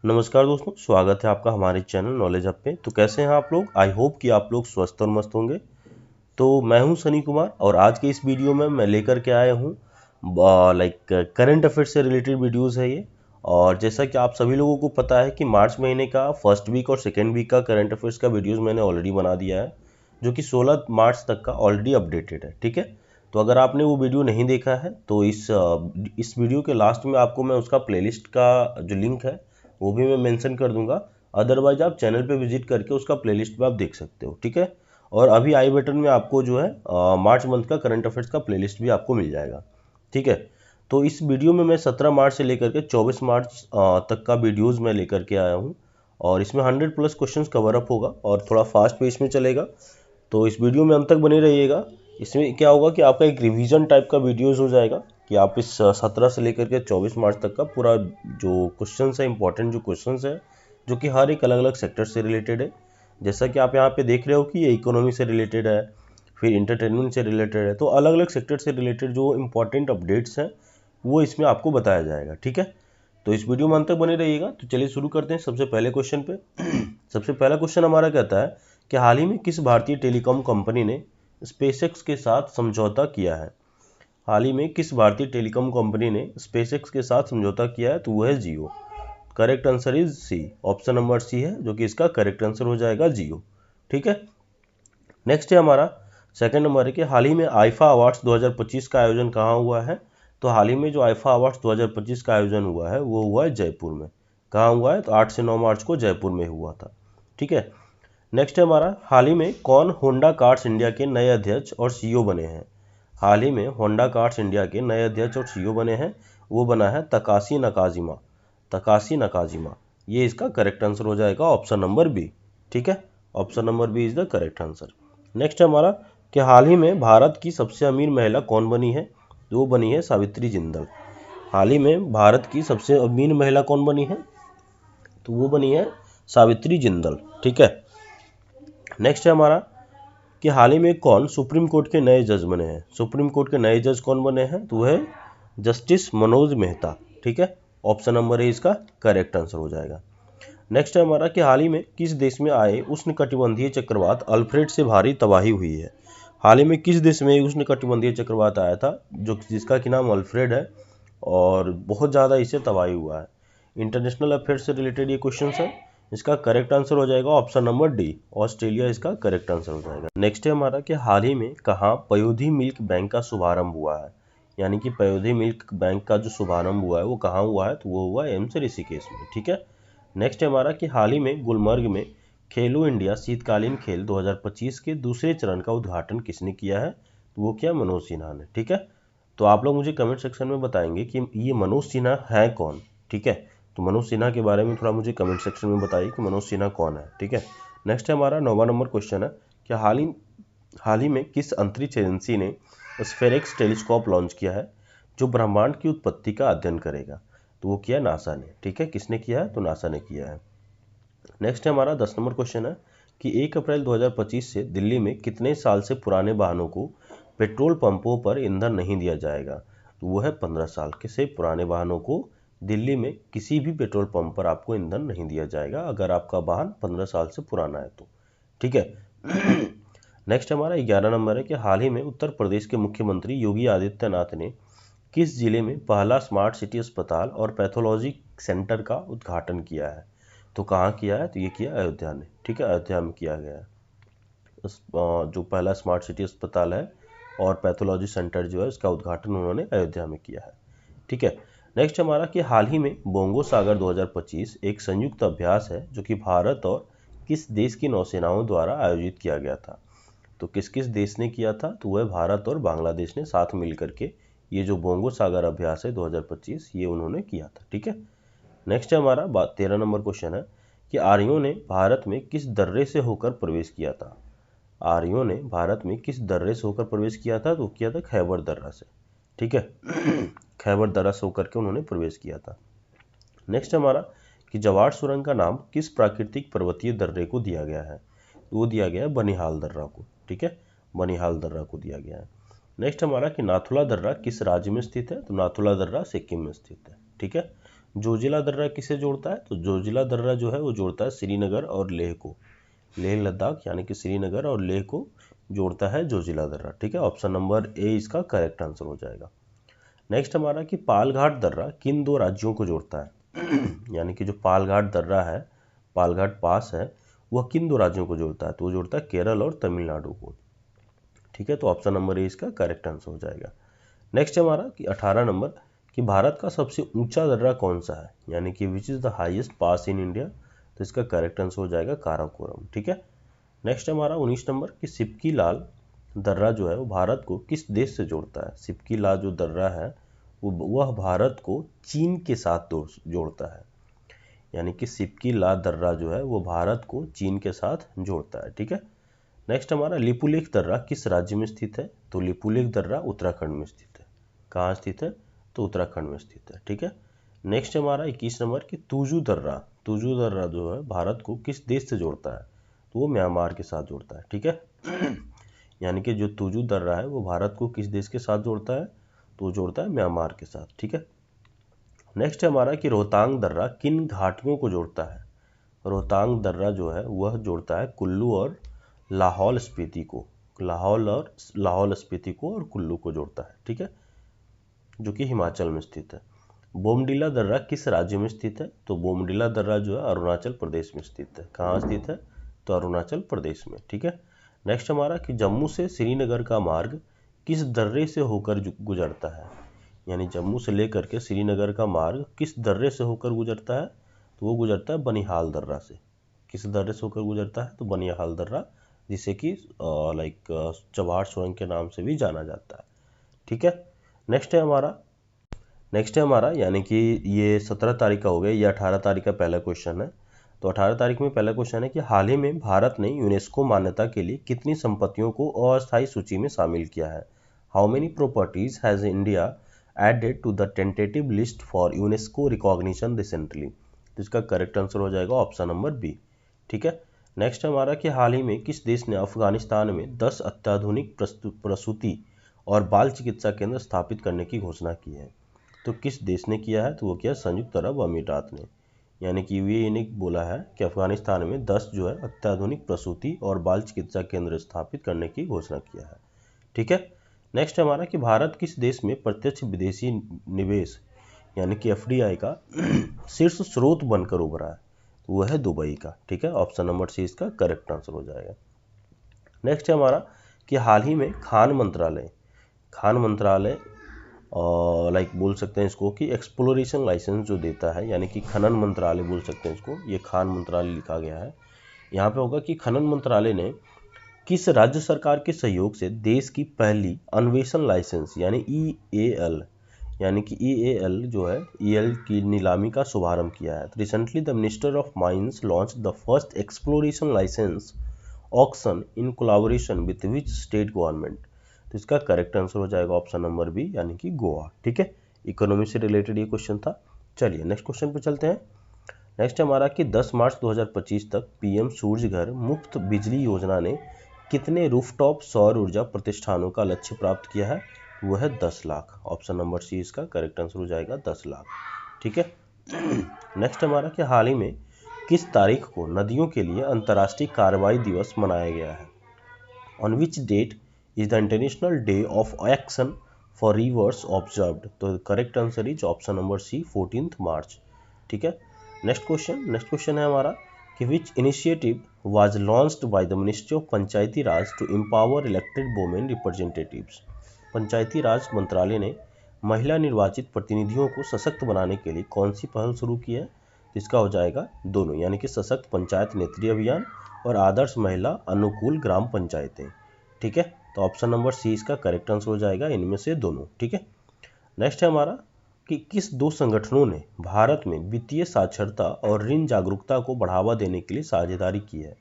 नमस्कार दोस्तों, स्वागत है आपका हमारे चैनल नॉलेज हब पे। तो कैसे हैं आप लोग? आई होप कि आप लोग स्वस्थ और मस्त होंगे। तो मैं हूं सनी कुमार और आज के इस वीडियो में मैं लेकर के आया हूं करंट अफेयर से रिलेटेड वीडियोस है ये। और जैसा कि आप सभी लोगों को पता है कि मार्च महीने का फर्स्ट वीक और सेकेंड वीक का करंट अफेयर्स का वीडियोस मैंने ऑलरेडी बना दिया है, जो कि 16 मार्च तक का ऑलरेडी अपडेटेड है। ठीक है, तो अगर आपने वो वीडियो नहीं देखा है तो इस वीडियो के लास्ट में आपको मैं उसका प्लेलिस्ट का जो लिंक है वो भी मैं मेंशन कर दूंगा। अदरवाइज आप चैनल पे विजिट करके उसका प्लेलिस्ट में आप देख सकते हो। ठीक है, और अभी आई बटन में आपको जो है मार्च मंथ का करंट अफेयर्स का प्लेलिस्ट भी आपको मिल जाएगा। ठीक है, तो इस वीडियो में मैं 17 मार्च से लेकर के 24 मार्च तक का वीडियोस मैं लेकर के आया हूँ और इसमें 100+ क्वेश्चंस कवर अप होगा और थोड़ा फास्ट पेस में चलेगा। तो इस वीडियो में अंत तक बने रहिएगा। इसमें क्या होगा कि आपका एक रिवीजन टाइप का वीडियोस हो जाएगा कि आप इस 17 से लेकर के 24 मार्च तक का पूरा जो क्वेश्चंस है, इंपॉर्टेंट जो क्वेश्चंस है, जो कि हर एक अलग अलग सेक्टर से रिलेटेड है। जैसा कि आप यहाँ पे देख रहे हो कि ये इकोनॉमी से रिलेटेड है, फिर इंटरटेनमेंट से रिलेटेड है। तो अलग अलग सेक्टर से रिलेटेड जो इंपॉर्टेंट अपडेट्स हैं वो इसमें आपको बताया जाएगा। ठीक है, तो इस वीडियो में अंत तक बने रहिएगा। तो चलिए शुरू करते हैं सबसे पहले क्वेश्चन पे। सबसे पहला क्वेश्चन हमारा कहता है कि हाल ही में किस भारतीय टेलीकॉम कंपनी ने स्पेसएक्स के साथ समझौता किया है? हाल ही में किस भारतीय टेलीकॉम कंपनी ने स्पेसएक्स के साथ समझौता किया है? तो वो है Jio. Correct answer is C, option number C है जो कि इसका करेक्ट आंसर हो जाएगा, जियो। ठीक है, नेक्स्ट है हमारा सेकंड नंबर है कि हाल ही में आईफा अवार्ड्स 2025 का आयोजन कहाँ हुआ है? तो हाल ही में जो आईफा अवार्ड्स 2025 का आयोजन हुआ है वो हुआ है जयपुर में। कहाँ हुआ है? तो 8 से 9 मार्च को जयपुर में हुआ था। ठीक है, नेक्स्ट है हमारा हाल ही में कौन होंडा कार्स इंडिया के नए अध्यक्ष और सीईओ बने हैं? हाल ही में होंडा कार्स इंडिया के नए अध्यक्ष और सीईओ बने हैं, वो बना है तकाशी नकाजिमा। तकाशी नकाजिमा, ये इसका करेक्ट आंसर हो जाएगा, ऑप्शन नंबर बी। ठीक है, option number B is the correct answer. Next है हमारा कि हाल ही में भारत की सबसे अमीर महिला कौन बनी है? तो वो बनी है सावित्री जिंदल। हाल ही में भारत की सबसे अमीर महिला कौन बनी है? तो वो बनी है सावित्री जिंदल। ठीक है, नेक्स्ट है हमारा कि हाल ही में कौन सुप्रीम कोर्ट के नए जज बने हैं? सुप्रीम कोर्ट के नए जज कौन बने हैं? तो वह जस्टिस मनोज मेहता। ठीक है, ऑप्शन नंबर ए इसका करेक्ट आंसर हो जाएगा। नेक्स्ट है हमारा कि हाल ही में किस देश में आए उष्णकटिबंधीय चक्रवात अल्फ्रेड से भारी तबाही हुई है? हाल ही में किस देश में उष्णकटिबंधीय चक्रवात आया था जो जिसका कि नाम अल्फ्रेड है और बहुत ज़्यादा इससे तबाही हुआ है? इंटरनेशनल अफेयर्स से रिलेटेड ये क्वेश्चन है। इसका करेक्ट आंसर हो जाएगा ऑप्शन नंबर डी, ऑस्ट्रेलिया इसका करेक्ट आंसर हो जाएगा। नेक्स्ट है हमारा कि हाल ही में कहाँ पयोधी मिल्क बैंक का शुभारंभ हुआ है? यानी कि पयोधी मिल्क बैंक का जो शुभारंभ हुआ है वो कहाँ हुआ है? तो वो हुआ एम्स ऋषिकेश में। ठीक है, नेक्स्ट है हमारा कि हाल ही में गुलमर्ग में खेलो इंडिया शीतकालीन खेल 2025 के दूसरे चरण का उद्घाटन किसने किया है? तो वो क्या? मनोज सिन्हा ने। ठीक है, तो आप लोग मुझे कमेंट सेक्शन में बताएंगे कि ये मनोज सिन्हा है कौन। ठीक है, तो मनोज सिन्हा के बारे में थोड़ा मुझे कमेंट सेक्शन में बताइए कि मनोज सिन्हा कौन है। ठीक है, नेक्स्ट है हमारा 9वां नंबर क्वेश्चन है कि हाल ही में किस अंतरिक्ष एजेंसी ने स्फेरेक्स टेलीस्कोप लॉन्च किया है जो ब्रह्मांड की उत्पत्ति का अध्ययन करेगा? तो वो किया नासा ने। ठीक है, किसने किया है? तो नासा ने किया है। नेक्स्ट है हमारा 10 नंबर क्वेश्चन है कि 1 अप्रैल 2025 से दिल्ली में कितने साल से पुराने वाहनों को पेट्रोल पंपों पर ईंधन नहीं दिया जाएगा? तो वो है 15 साल के से पुराने वाहनों को दिल्ली में किसी भी पेट्रोल पंप पर आपको ईंधन नहीं दिया जाएगा अगर आपका वाहन 15 साल से पुराना है तो। ठीक है, नेक्स्ट हमारा 11 नंबर है कि हाल ही में उत्तर प्रदेश के मुख्यमंत्री योगी आदित्यनाथ ने किस जिले में पहला स्मार्ट सिटी अस्पताल और पैथोलॉजी सेंटर का उद्घाटन किया है? तो कहाँ किया है? तो ये किया अयोध्या में। ठीक है, अयोध्या में किया गया है। जो पहला स्मार्ट सिटी अस्पताल है और पैथोलॉजी सेंटर जो है उसका उद्घाटन उन्होंने अयोध्या में किया है। ठीक है, नेक्स्ट हमारा कि हाल ही में बोंगो सागर 2025 एक संयुक्त अभ्यास है जो कि भारत और किस देश की नौसेनाओं द्वारा आयोजित किया गया था? तो किस किस देश ने किया था? तो वह भारत और बांग्लादेश ने साथ मिलकर के ये जो बोंगो सागर अभ्यास है 2025 ये उन्होंने किया था। ठीक है, नेक्स्ट है हमारा 13 नंबर क्वेश्चन है कि आर्यों ने भारत में किस दर्रे से होकर प्रवेश किया था? आर्यों ने भारत में किस दर्रे से होकर प्रवेश किया था? तो किया था खैबर दर्रा से। ठीक है, खैबर दर्रा से होकर के उन्होंने प्रवेश किया था। नेक्स्ट हमारा कि जवार सुरंग का नाम किस प्राकृतिक पर्वतीय दर्रे को दिया गया है? वो दिया गया है बनिहाल दर्रा को। ठीक है, बनिहाल दर्रा को दिया गया है। नेक्स्ट हमारा कि नाथुला दर्रा किस राज्य में स्थित है? तो नाथुला दर्रा सिक्किम में स्थित है। ठीक है, जोजिला दर्रा किसे जोड़ता है? तो जोजिला दर्रा जो है वो जोड़ता है श्रीनगर और लेह को, लेह लद्दाख यानी कि श्रीनगर और लेह को जोड़ता है जोजिला दर्रा। ठीक है, ऑप्शन नंबर ए इसका करेक्ट आंसर हो जाएगा। नेक्स्ट हमारा कि पालघाट दर्रा किन दो राज्यों को जोड़ता है? यानी कि जो पालघाट दर्रा है, पालघाट पास है, वह किन दो राज्यों को जोड़ता है? तो वो जोड़ता है केरल और तमिलनाडु को। ठीक है, तो ऑप्शन नंबर ए इसका करेक्ट आंसर हो जाएगा। नेक्स्ट हमारा कि 18 नंबर कि भारत का सबसे ऊंचा दर्रा कौन सा है? यानी कि which is the highest pass in India? तो इसका करेक्ट आंसर हो जाएगा काराकोरम। ठीक है, नेक्स्ट हमारा 19 नंबर कि सिपकी लाल दर्रा जो है वो भारत को किस देश से जोड़ता है? सिपकी लाल जो दर्रा है वह भारत को चीन के साथ जोड़ता है। यानी कि सिपकी लाल दर्रा जो है वो भारत को चीन के साथ जोड़ता है। ठीक है, नेक्स्ट हमारा लिपुलेख दर्रा किस राज्य में स्थित है? तो लिपुलेख दर्रा उत्तराखंड में स्थित है। कहाँ स्थित है? तो उत्तराखंड में स्थित है। ठीक है, नेक्स्ट हमारा 21 नंबर कि तुजू दर्रा जो है भारत को किस देश से जोड़ता है? तो वो म्यांमार के साथ जोड़ता है। ठीक है, यानी कि जो तुजू दर्रा है वो भारत को किस देश के साथ जोड़ता है? तो जोड़ता है म्यांमार के साथ। ठीक है, नेक्स्ट है हमारा कि रोहतांग दर्रा किन घाटियों को जोड़ता है? रोहतांग दर्रा जो है वह जोड़ता है कुल्लू और लाहौल स्पीति को, लाहौल स्पीति को और कुल्लू को जोड़ता है। ठीक है, जो कि हिमाचल में स्थित है। बोमडिला दर्रा किस राज्य में स्थित है? तो बोमडिला दर्रा जो है अरुणाचल प्रदेश में स्थित है। कहाँ स्थित है? तो अरुणाचल प्रदेश में। ठीक है, नेक्स्ट हमारा कि जम्मू से श्रीनगर का मार्ग किस दर्रे से होकर गुजरता है? यानी जम्मू से लेकर के श्रीनगर का मार्ग किस दर्रे से होकर गुजरता है? तो वो गुजरता है बनिहाल दर्रा से। किस दर्रे से होकर गुजरता है? तो बनिहाल दर्रा, जिसे कि चबाड़ सुरंग के नाम से भी जाना जाता है। ठीक है, नेक्स्ट है हमारा यानी कि ये 17 तारीख का हो गया, ये 18 तारीख का पहला क्वेश्चन है। तो 18 तारीख में पहला क्वेश्चन है कि हाल ही में भारत ने यूनेस्को मान्यता के लिए कितनी संपत्तियों को अस्थायी सूची में शामिल किया है? How many properties has India added to the tentative list for UNESCO recognition recently? तो इसका करेक्ट आंसर हो जाएगा ऑप्शन नंबर बी। ठीक है, नेक्स्ट हमारा कि हाल ही में किस देश ने अफगानिस्तान में 10 अत्याधुनिक प्रसूति और बाल चिकित्सा केंद्र स्थापित करने की घोषणा की है? तो किस देश ने किया है? तो वो किया संयुक्त अरब अमीरात ने। यानी कि ये इन्हें बोला है कि अफगानिस्तान में 10 जो है अत्याधुनिक प्रसूति और बाल चिकित्सा केंद्र स्थापित करने की घोषणा किया है। ठीक है, नेक्स्ट हमारा कि भारत किस देश में प्रत्यक्ष विदेशी निवेश यानी कि एफडीआई का शीर्ष स्रोत बनकर उभरा है? तो वह है दुबई का। ठीक है, ऑप्शन नंबर सी इसका करेक्ट आंसर हो जाएगा। नेक्स्ट है हमारा कि हाल ही में खान मंत्रालय बोल सकते हैं इसको कि एक्सप्लोरेशन लाइसेंस जो देता है, यानी कि खनन मंत्रालय बोल सकते हैं इसको, ये खान मंत्रालय लिखा गया है। यहाँ पे होगा कि खनन मंत्रालय ने किस राज्य सरकार के सहयोग से देश की पहली अन्वेषण लाइसेंस यानी EAL जो है EL की नीलामी का शुभारंभ किया है? Recently the minister of mines launch the first exploration licence auction in collaboration with which state government? तो इसका करेक्ट आंसर हो जाएगा ऑप्शन नंबर बी यानी कि गोवा। ठीक है, इकोनॉमी से रिलेटेड ये क्वेश्चन था। चलिए नेक्स्ट क्वेश्चन पे चलते हैं। नेक्स्ट हमारा कि 10 मार्च 2025 तक PM सूर्य घर मुफ्त बिजली योजना ने कितने रूफटॉप सौर ऊर्जा प्रतिष्ठानों का लक्ष्य प्राप्त किया है? वो है 10 लाख। ऑप्शन नंबर सी इसका करेक्ट आंसर हो जाएगा 10 लाख। ठीक है, नेक्स्ट हमारा कि हाल ही में किस तारीख को नदियों के लिए अंतर्राष्ट्रीय कार्रवाई दिवस मनाया गया है? On which date is the international day of action for rivers observed? तो correct answer is option number C 14 March. ठीक है, नेक्स्ट क्वेश्चन है हमारा कि which initiative was launched by the ministry of Panchayati Raj to empower elected women representatives? Panchayati Raj मंत्रालय ने महिला निर्वाचित प्रतिनिधियों को सशक्त बनाने के लिए कौन सी पहल शुरू की है? तो इसका हो जाएगा दोनों, यानी कि सशक्त पंचायत नेत्री अभियान और आदर्श महिला अनुकूल ग्राम पंचायतें। ठीक है, तो ऑप्शन नंबर सी इसका करेक्ट आंसर हो जाएगा इनमें से दोनों। ठीक है, नेक्स्ट है हमारा कि किस दो संगठनों ने भारत में वित्तीय साक्षरता और ऋण जागरूकता को बढ़ावा देने के लिए साझेदारी की है?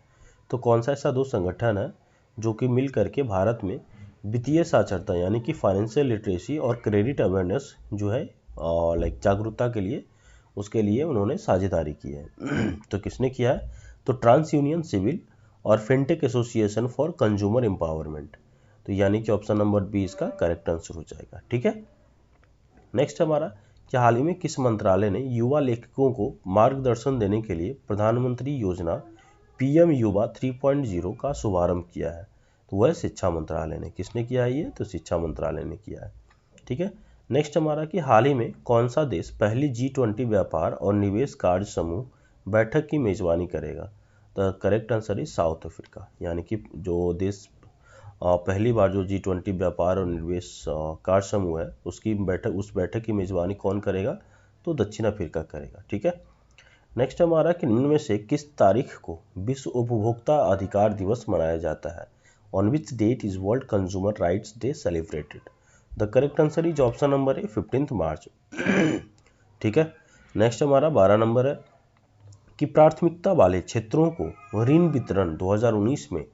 तो कौन सा ऐसा दो संगठन है जो कि मिल करके भारत में वित्तीय साक्षरता यानी कि फाइनेंशियल लिटरेसी और क्रेडिट अवेयरनेस जो है जागरूकता के लिए, उसके लिए उन्होंने साझेदारी की है? तो किसने किया है? तो ट्रांस यूनियन सिविल और fintech association for consumer empowerment. तो यानी कि ऑप्शन नंबर बी इसका करेक्ट आंसर हो जाएगा। ठीक है, नेक्स्ट हमारा कि हाल ही में किस मंत्रालय ने युवा लेखकों को मार्गदर्शन देने के लिए प्रधानमंत्री योजना पीएम युवा 3.0 का शुभारंभ किया है? तो वह शिक्षा मंत्रालय ने। किसने किया है ये? तो शिक्षा मंत्रालय ने किया है। ठीक है। नेक्स्ट हमारा कि हाल ही में कौन सा देश पहली G20 व्यापार और निवेश कार्य समूह बैठक की मेजबानी करेगा? The correct answer is south Africa. यानी कि जो देश पहली बार जो G20 व्यापार और निवेश कार्य समूह है उस बैठक की मेजबानी कौन करेगा? तो दक्षिण अफ्रीका करेगा। ठीक है। नेक्स्ट हमारा कि निम्न में से किस तारीख को विश्व उपभोक्ता अधिकार दिवस मनाया जाता है? On which date is World Consumer Rights Day celebrated? The correct answer is option number A 15 March. ठीक है। नेक्स्ट हमारा 12 नंबर है कि प्राथमिकता वाले क्षेत्रों को ऋण वितरण 2019 में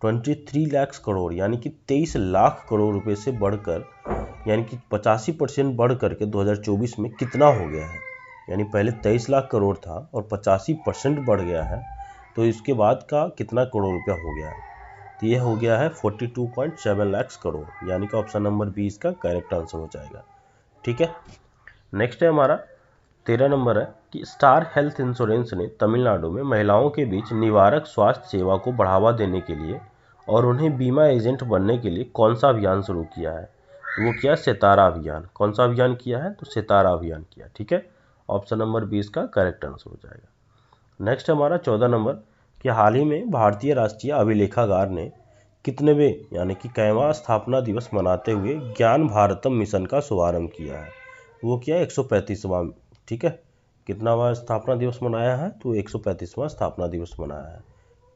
23 लाख करोड़ यानी कि 23 लाख करोड़ रुपए से बढ़कर यानी कि 85% बढ़ करके 2024 में कितना हो गया है? यानी पहले 23 लाख करोड़ था और 85% बढ़ गया है, तो इसके बाद का कितना करोड़ रुपया हो गया है? तो ये हो गया है 42.7 लाख करोड़। यानी कि ऑप्शन नंबर बी इसका करेक्ट आंसर हो जाएगा। ठीक है। नेक्स्ट है हमारा 13 नंबर है कि स्टार हेल्थ इंश्योरेंस ने तमिलनाडु में महिलाओं के बीच निवारक स्वास्थ्य सेवा को बढ़ावा देने के लिए और उन्हें बीमा एजेंट बनने के लिए कौन सा अभियान शुरू किया है? वो किया सितारा अभियान। कौन सा अभियान किया है? तो सितारा अभियान किया। ठीक है। ऑप्शन नंबर 20 का करेक्ट आंसर हो जाएगा। नेक्स्ट हमारा 14 नंबर कि हाल ही में भारतीय राष्ट्रीय अभिलेखागार ने कितनेवें यानी कि कैवां स्थापना दिवस मनाते हुए ज्ञान भारतम मिशन का शुभारंभ किया है? वो किया 135वां। ठीक है। कितनावां स्थापना दिवस मनाया है? तो 135वां स्थापना दिवस मनाया है।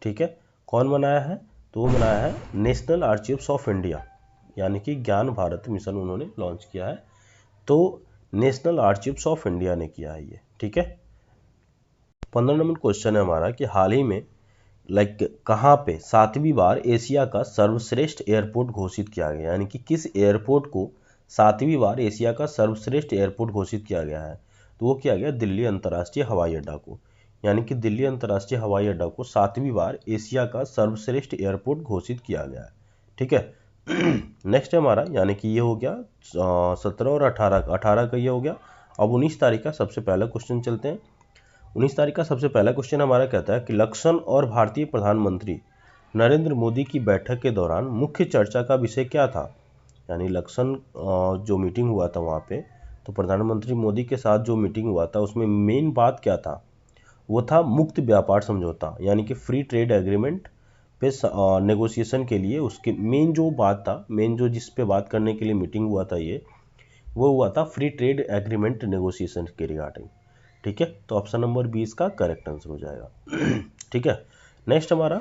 ठीक है। कौन मनाया है? तो वो मनाया है नेशनल आर्chives ऑफ इंडिया यानी कि ज्ञान भारत मिशन उन्होंने लॉन्च किया है। तो नेशनल आर्chives ऑफ इंडिया ने किया है ये। ठीक है। 15 नंबर क्वेश्चन है हमारा कि हाल ही में कहाँ पे 7वीं बार एशिया का सर्वश्रेष्ठ एयरपोर्ट घोषित किया गया? यानी कि किस एयरपोर्ट को 7वीं बार एशिया का सर्वश्रेष्ठ एयरपोर्ट घोषित किया गया है? तो वो किया गया दिल्ली अंतर्राष्ट्रीय हवाई अड्डा को। यानी कि दिल्ली अंतर्राष्ट्रीय हवाई अड्डा को 7वीं बार एशिया का सर्वश्रेष्ठ एयरपोर्ट घोषित किया गया है। ठीक है। नेक्स्ट है हमारा यानी कि ये हो गया 17 और 18 का ये हो गया। अब 19 तारीख का सबसे पहला क्वेश्चन चलते हैं। 19 तारीख का सबसे पहला क्वेश्चन हमारा कहता है कि लक्ष्मण और भारतीय प्रधानमंत्री नरेंद्र मोदी की बैठक के दौरान मुख्य चर्चा का विषय क्या था? यानी लक्ष्मण जो मीटिंग हुआ था वहाँ पे, तो प्रधानमंत्री मोदी के साथ जो मीटिंग हुआ था उसमें मेन बात क्या था? वो था मुक्त व्यापार समझौता यानी कि फ्री ट्रेड एग्रीमेंट पे नेगोशिएशन के लिए उसके मेन जो बात था, मेन जो जिस पे बात करने के लिए मीटिंग हुआ था ये वो हुआ था फ्री ट्रेड एग्रीमेंट नेगोशिएशन के रिगार्डिंग। ठीक है। तो ऑप्शन नंबर 20 का करेक्ट आंसर हो जाएगा। ठीक है। नेक्स्ट हमारा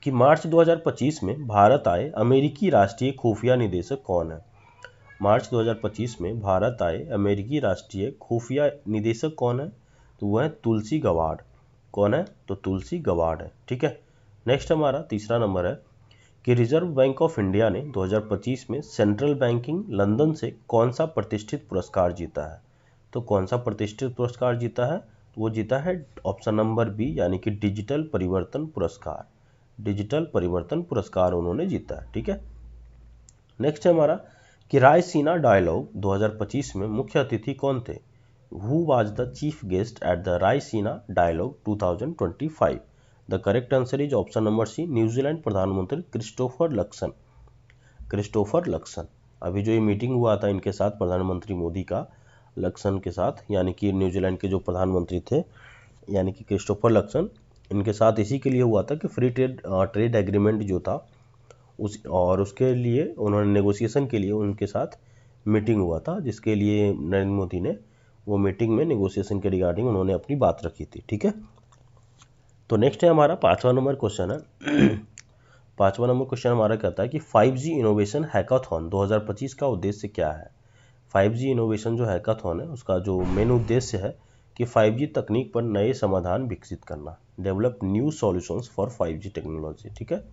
कि मार्च 2025 में भारत आए अमेरिकी राष्ट्रीय खुफिया निदेशक कौन है? मार्च 2025 में भारत आए अमेरिकी राष्ट्रीय खुफिया निदेशक कौन है? तो वह है तुलसी गवाड। कौन है? तो तुलसी गवाड है। ठीक है। नेक्स्ट हमारा तीसरा नंबर है कि रिजर्व बैंक ऑफ इंडिया ने 2025 में सेंट्रल बैंकिंग लंदन से कौन सा प्रतिष्ठित पुरस्कार जीता है? तो कौन सा प्रतिष्ठित पुरस्कार जीता है? तो वो जीता है ऑप्शन नंबर बी यानी कि डिजिटल परिवर्तन पुरस्कार। डिजिटल परिवर्तन पुरस्कार उन्होंने जीता है। ठीक है। नेक्स्ट है हमारा कि रायसीना डायलॉग 2025 में मुख्य अतिथि कौन थे? Who was the chief guest at the Raisina Dialogue 2025? The correct answer is option number C New Zealand प्रधानमंत्री क्रिस्टोफर लक्सन। Christopher Luxon. अभी जो ये मीटिंग हुआ था इनके साथ प्रधानमंत्री मोदी का लक्सन के साथ यानी कि न्यूजीलैंड के जो प्रधानमंत्री थे यानी कि क्रिस्टोफर लक्सन, इनके साथ इसी के लिए हुआ था कि फ्री ट्रेड एग्रीमेंट जो था उसके लिए उन्होंने नेगोशिएशन के लिए उनके साथ मीटिंग हुआ था, जिसके लिए नरेंद्र मोदी ने वो मीटिंग में नेगोशिएशन के रिगार्डिंग उन्होंने अपनी बात रखी थी। ठीक है। तो नेक्स्ट है हमारा 5वां नंबर क्वेश्चन है। 5वां नंबर क्वेश्चन हमारा कहता है कि 5G इनोवेशन हैकाथॉन 2025 का उद्देश्य क्या है? 5G इनोवेशन जो हैकाथॉन है उसका जो मेन उद्देश्य है कि 5G तकनीक पर नए समाधान विकसित करना, develop new solutions for 5G technology. ठीक है।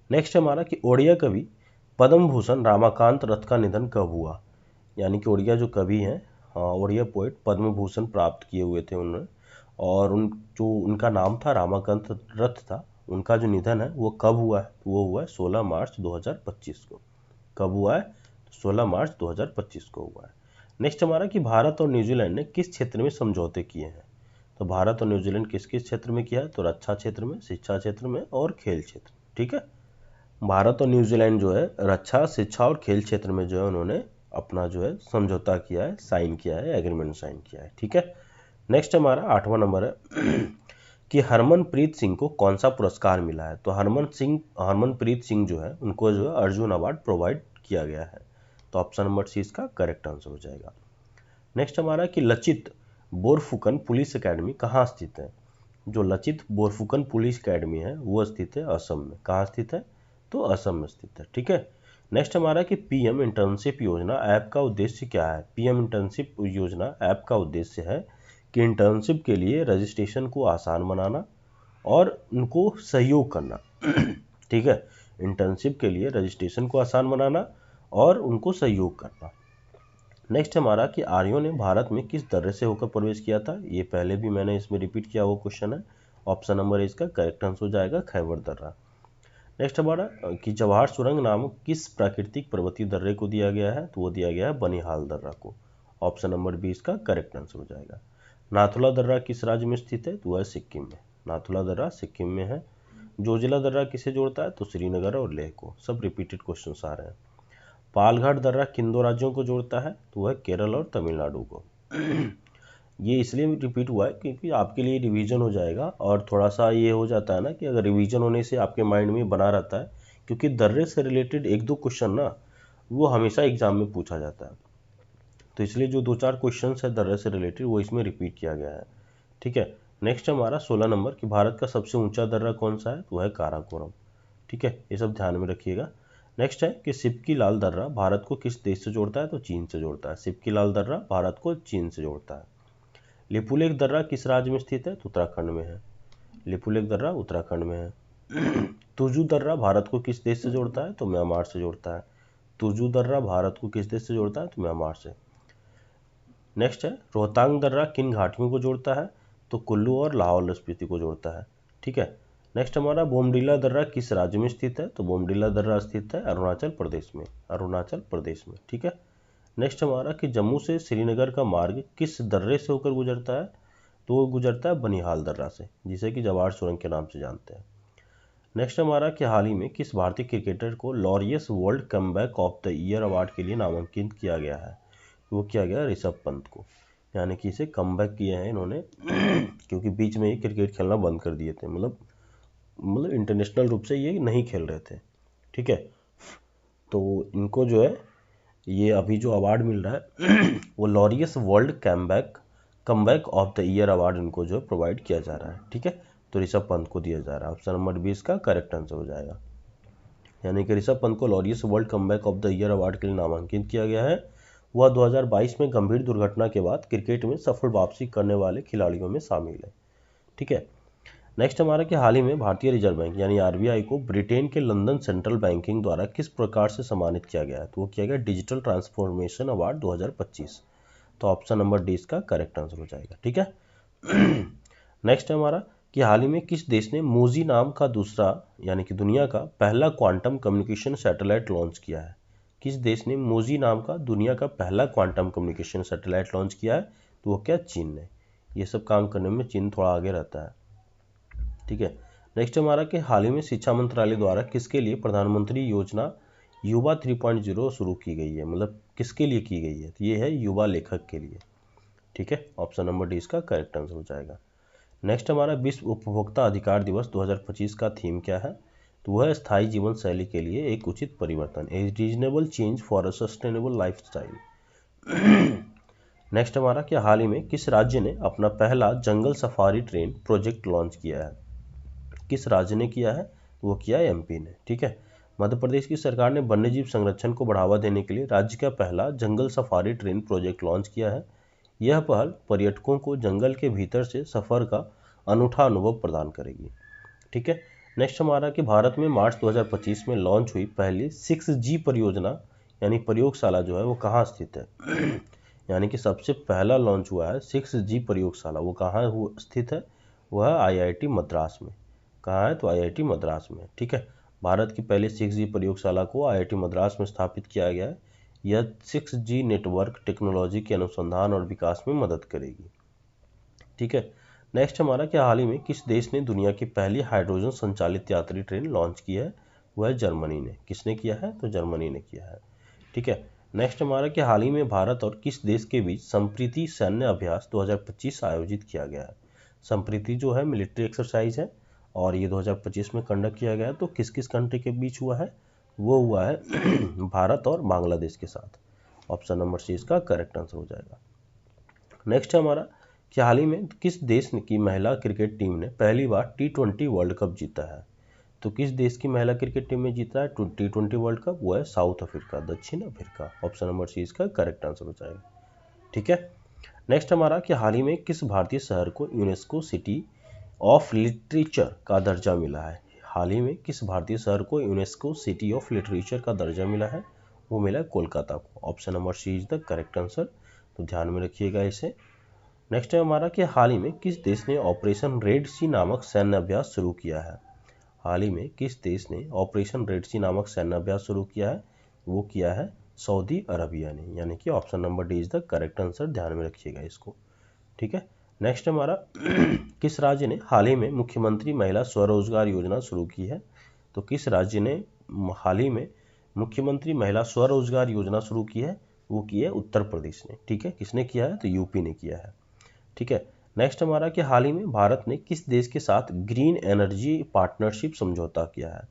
नेक्स्ट हमारा कि ओडिया कवि पद्म भूषण रामाकांत रथ का निधन कब हुआ? यानी कि ओडिया जो कवि हैं, ओडिया पोएट पद्म भूषण प्राप्त किए हुए थे उन्होंने, और उनका नाम था रामाकांत रथ था। उनका जो निधन है वो कब हुआ है? वो हुआ है 16 मार्च 2025 को। कब हुआ है? 16 मार्च 2025 को हुआ है। नेक्स्ट हमारा कि भारत और न्यूजीलैंड ने किस क्षेत्र में समझौते किए हैं। तो भारत और न्यूजीलैंड किस किस क्षेत्र में किया है, तो रक्षा क्षेत्र में, शिक्षा क्षेत्र में और खेल क्षेत्र। ठीक है, भारत और न्यूजीलैंड जो है रक्षा, शिक्षा और खेल क्षेत्र में जो है उन्होंने अपना जो है समझौता किया है, साइन किया है, एग्रीमेंट साइन किया है। ठीक है, नेक्स्ट हमारा 8वां नंबर है कि हरमनप्रीत सिंह को कौन सा पुरस्कार मिला है। तो हरमनप्रीत सिंह जो है उनको जो है अर्जुन अवार्ड प्रोवाइड किया गया है। तो ऑप्शन नंबर सी इसका करेक्ट आंसर हो जाएगा। नेक्स्ट हमारा कि लचित बोरफुकन पुलिस एकेडमी कहाँ स्थित है। जो लचित बोरफुकन पुलिस एकेडमी है वो स्थित है असम में। कहाँ स्थित है, तो असम में स्थित है। ठीक है, नेक्स्ट हमारा कि पीएम इंटर्नशिप योजना ऐप का उद्देश्य क्या है। पीएम इंटर्नशिप योजना ऐप का उद्देश्य है कि इंटर्नशिप के लिए रजिस्ट्रेशन को आसान बनाना और उनको सहयोग करना। ठीक है, इंटर्नशिप के लिए रजिस्ट्रेशन को आसान बनाना और उनको सहयोग करना। नेक्स्ट हमारा कि आर्यों ने भारत में किस दर्रे से होकर प्रवेश किया था। ये पहले भी मैंने इसमें रिपीट किया हुआ क्वेश्चन है। ऑप्शन नंबर इसका करेक्ट आंसर हो जाएगा खैबर दर्रा। नेक्स्ट हमारा कि जवाहर सुरंग नामक किस प्राकृतिक पर्वतीय दर्रे को दिया गया है। तो वो दिया गया है बनिहाल दर्रा को। ऑप्शन नंबर बी इसका करेक्ट आंसर हो जाएगा। नाथुला दर्रा किस राज्य में स्थित है, तो वह सिक्किम में। नाथुला दर्रा सिक्किम में है। जोजिला दर्रा किसे जोड़ता है, तो श्रीनगर और लेह को। सब रिपीटेड क्वेश्चन आ रहे हैं। पालघाट दर्रा किन दो राज्यों को जोड़ता है, तो वह केरल और तमिलनाडु को। ये इसलिए रिपीट हुआ है क्योंकि आपके लिए रिवीजन हो जाएगा और थोड़ा सा ये हो जाता है ना कि अगर रिवीजन होने से आपके माइंड में बना रहता है, क्योंकि दर्रे से रिलेटेड एक दो क्वेश्चन ना वो हमेशा एग्जाम में पूछा जाता है, तो इसलिए जो 2-4 क्वेश्चन है दर्रे से रिलेटेड वो इसमें रिपीट किया गया है। ठीक है, नेक्स्ट हमारा 16 नंबर कि भारत का सबसे ऊंचा दर्रा कौन सा है, तो है काराकोरम। ठीक है, ये सब ध्यान में रखिएगा। नेक्स्ट है कि सिपकी लाल दर्रा भारत को किस देश से जोड़ता है, तो चीन से जोड़ता है। सिपकी लाल दर्रा भारत को चीन से जोड़ता है। लिपुलेख दर्रा किस राज्य में स्थित है, तो उत्तराखंड में है। लिपुलेख दर्रा उत्तराखंड में है। तुजू दर्रा भारत को किस देश से जोड़ता है, तो म्यांमार से जोड़ता है। तुजू दर्रा भारत को किस देश से जोड़ता है, तो म्यांमार से। नेक्स्ट है रोहतांग दर्रा किन घाटियों को जोड़ता है, तो कुल्लू और लाहौल स्पीति को जोड़ता है। ठीक है, नेक्स्ट हमारा बोमडीला दर्रा किस राज्य में स्थित है, तो बोमडीला दर्रा स्थित है अरुणाचल प्रदेश में। अरुणाचल प्रदेश में। ठीक है, नेक्स्ट हमारा कि जम्मू से श्रीनगर का मार्ग किस दर्रे से होकर गुजरता है, तो वो गुजरता है बनिहाल दर्रा से, जिसे कि जवाहर सुरंग के नाम से जानते हैं। नेक्स्ट हमारा कि हाल ही में किस भारतीय क्रिकेटर को Laureus world comeback of the year award के लिए नामांकित किया गया है। वो किया गया ऋषभ पंत को, यानी कि इसे कमबैक किया है इन्होंने क्योंकि बीच में ये क्रिकेट खेलना बंद कर दिए थे, मतलब इंटरनेशनल रूप से ये नहीं खेल रहे थे। ठीक है, तो इनको जो है ये अभी जो अवार्ड मिल रहा है वो Laureus world comeback of the year award इनको जो प्रोवाइड किया जा रहा है। ठीक है, तो ऋषभ पंत को दिया जा रहा है। ऑप्शन नंबर 20 का करेक्ट आंसर हो जाएगा, यानी कि ऋषभ पंत को Laureus world comeback of the year award के लिए नामांकित किया गया है। वह 2022 में गंभीर दुर्घटना के बाद क्रिकेट में सफल वापसी करने वाले खिलाड़ियों में शामिल है। ठीक है, नेक्स्ट हमारा कि हाल ही में भारतीय रिजर्व बैंक यानी आरबीआई को ब्रिटेन के लंदन सेंट्रल बैंकिंग द्वारा किस प्रकार से सम्मानित किया गया है, तो वो किया गया डिजिटल ट्रांसफॉर्मेशन अवार्ड 2025। तो ऑप्शन नंबर डी इसका करेक्ट आंसर हो जाएगा। ठीक है, नेक्स्ट हमारा कि हाल ही में किस देश ने मोजी नाम का दूसरा यानी कि दुनिया का पहला क्वांटम कम्युनिकेशन सैटेलाइट लॉन्च किया है। किस देश ने मोजी नाम का दुनिया का पहला क्वांटम कम्युनिकेशन सैटेलाइट लॉन्च किया है, तो वो क्या, चीन ने। ये सब काम करने में चीन थोड़ा आगे रहता है। ठीक है, नेक्स्ट हमारा कि हाल ही में शिक्षा मंत्रालय द्वारा किसके लिए प्रधानमंत्री योजना युवा 3.0 शुरू की गई है, मतलब किसके लिए की गई है, तो ये है युवा लेखक के लिए। ठीक है, ऑप्शन नंबर डी इसका करेक्ट आंसर हो जाएगा। नेक्स्ट हमारा विश्व उपभोक्ता अधिकार दिवस 2025 का थीम क्या है, तो वह स्थायी जीवन शैली के लिए एक उचित परिवर्तन, ए reasonable change for a sustainable lifestyle. Next हमारा कि हाल ही में किस राज्य ने अपना पहला जंगल सफारी ट्रेन प्रोजेक्ट लॉन्च किया है। किस राज्य ने किया है, वो किया है एमपी ने। ठीक है, मध्य प्रदेश की सरकार ने वन्यजीव संरक्षण को बढ़ावा देने के लिए राज्य का पहला जंगल सफारी ट्रेन प्रोजेक्ट लॉन्च किया है। यह पहल पर्यटकों को जंगल के भीतर से सफर का अनूठा अनुभव प्रदान करेगी। ठीक है, नेक्स्ट हमारा कि भारत में मार्च 2025 में लॉन्च हुई पहली 6G परियोजना यानी प्रयोगशाला जो है वो कहाँ स्थित है। यानी कि सबसे पहला लॉन्च हुआ है 6G प्रयोगशाला, वो कहाँ स्थित है, वह आईआईटी मद्रास में। कहाँ है, तो आईआईटी मद्रास में। ठीक है, भारत की पहली 6G प्रयोगशाला को आईआईटी मद्रास में स्थापित किया गया है। यह 6G नेटवर्क टेक्नोलॉजी के अनुसंधान और विकास में मदद करेगी। ठीक है। नेक्स्ट हमारा कि हाल ही में किस देश ने दुनिया की पहली हाइड्रोजन संचालित यात्री ट्रेन लॉन्च की है? वह जर्मनी ने। किसने किया है? तो जर्मनी ने किया है। ठीक है। नेक्स्ट हमारा कि हाल ही में भारत और किस देश के बीच संप्रीति सैन्य अभ्यास 2025 आयोजित किया गया है? संप्रीति जो है मिलिट्री एक्सरसाइज है और ये 2025 में कंडक्ट किया गया है। तो किस किस कंट्री के बीच हुआ है? वो हुआ है भारत और बांग्लादेश के साथ। ऑप्शन नंबर सी इसका करेक्ट आंसर हो जाएगा। नेक्स्ट हमारा कि हाल ही में किस देश की महिला क्रिकेट टीम ने पहली बार T20 वर्ल्ड कप जीता है? तो किस देश की महिला क्रिकेट टीम ने जीता है T20 वर्ल्ड कप? वो है साउथ अफ्रीका, दक्षिण अफ्रीका। ऑप्शन नंबर सी इसका करेक्ट आंसर हो जाएगा। ठीक है। नेक्स्ट हमारा कि हाल ही में किस भारतीय शहर को यूनेस्को सिटी ऑफ लिटरेचर का दर्जा मिला है? हाल ही में किस भारतीय शहर को यूनेस्को सिटी ऑफ लिटरेचर का दर्जा मिला है? वो मिला है कोलकाता को। Option number C is the correct answer, तो ध्यान में रखिएगा इसे। नेक्स्ट है हमारा कि हाल ही में किस देश ने ऑपरेशन रेड सी नामक सैन्य अभ्यास शुरू किया है? हाल ही में किस देश ने ऑपरेशन रेड सी नामक सैन्य अभ्यास शुरू किया है? वो किया है सऊदी अरबिया ने, यानी कि option number D is the correct answer, ध्यान में रखिएगा इसको। ठीक है। नेक्स्ट हमारा किस राज्य ने हाल ही में मुख्यमंत्री महिला स्वरोजगार योजना शुरू की है? तो किस राज्य ने हाल ही में मुख्यमंत्री महिला स्वरोजगार योजना शुरू की है? वो की है उत्तर प्रदेश ने। ठीक है। किसने किया है? तो यूपी ने किया है। ठीक है। नेक्स्ट हमारा कि हाल ही में भारत ने किस देश के साथ ग्रीन एनर्जी पार्टनरशिप समझौता किया है?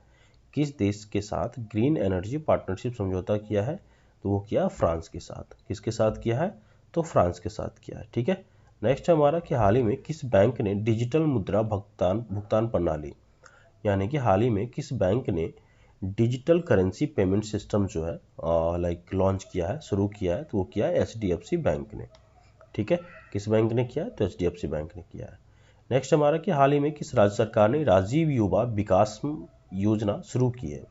किस देश के साथ ग्रीन एनर्जी पार्टनरशिप समझौता किया है? तो वो किया फ्रांस के साथ। किसके साथ किया है? तो फ्रांस के साथ किया है। ठीक है। नेक्स्ट हमारा कि हाल ही में किस बैंक ने डिजिटल मुद्रा भुगतान प्रणाली, यानी कि हाल ही में किस बैंक ने डिजिटल करेंसी पेमेंट सिस्टम जो है लॉन्च किया है, शुरू किया है? तो वो किया है HDFC बैंक ने। ठीक है। किस बैंक ने किया है? तो HDFC बैंक ने किया है। नेक्स्ट हमारा कि हाल ही में किस राज्य सरकार ने राजीव युवा विकास योजना शुरू की है?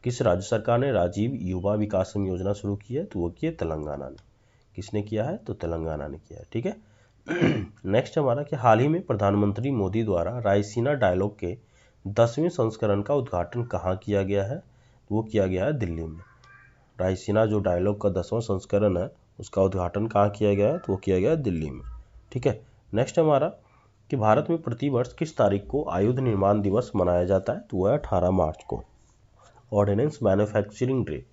किस राज्य सरकार ने राजीव युवा विकास योजना शुरू की है? तो वो की है तेलंगाना ने। किसने किया है? तो तेलंगाना ने किया है। ठीक है। नेक्स्ट हमारा कि हाल ही में प्रधानमंत्री मोदी द्वारा रायसीना डायलॉग के 10वें संस्करण का उद्घाटन कहाँ किया गया है? वो किया गया है दिल्ली में। रायसीना जो डायलॉग का 10वां संस्करण है उसका उद्घाटन कहाँ किया गया है? तो वो किया गया है दिल्ली में। ठीक है। नेक्स्ट हमारा कि भारत में प्रतिवर्ष किस तारीख को आयुध निर्माण दिवस मनाया जाता है? तो वह है 18 मार्च को। ऑर्डिनेंस मैन्युफैक्चरिंग डे,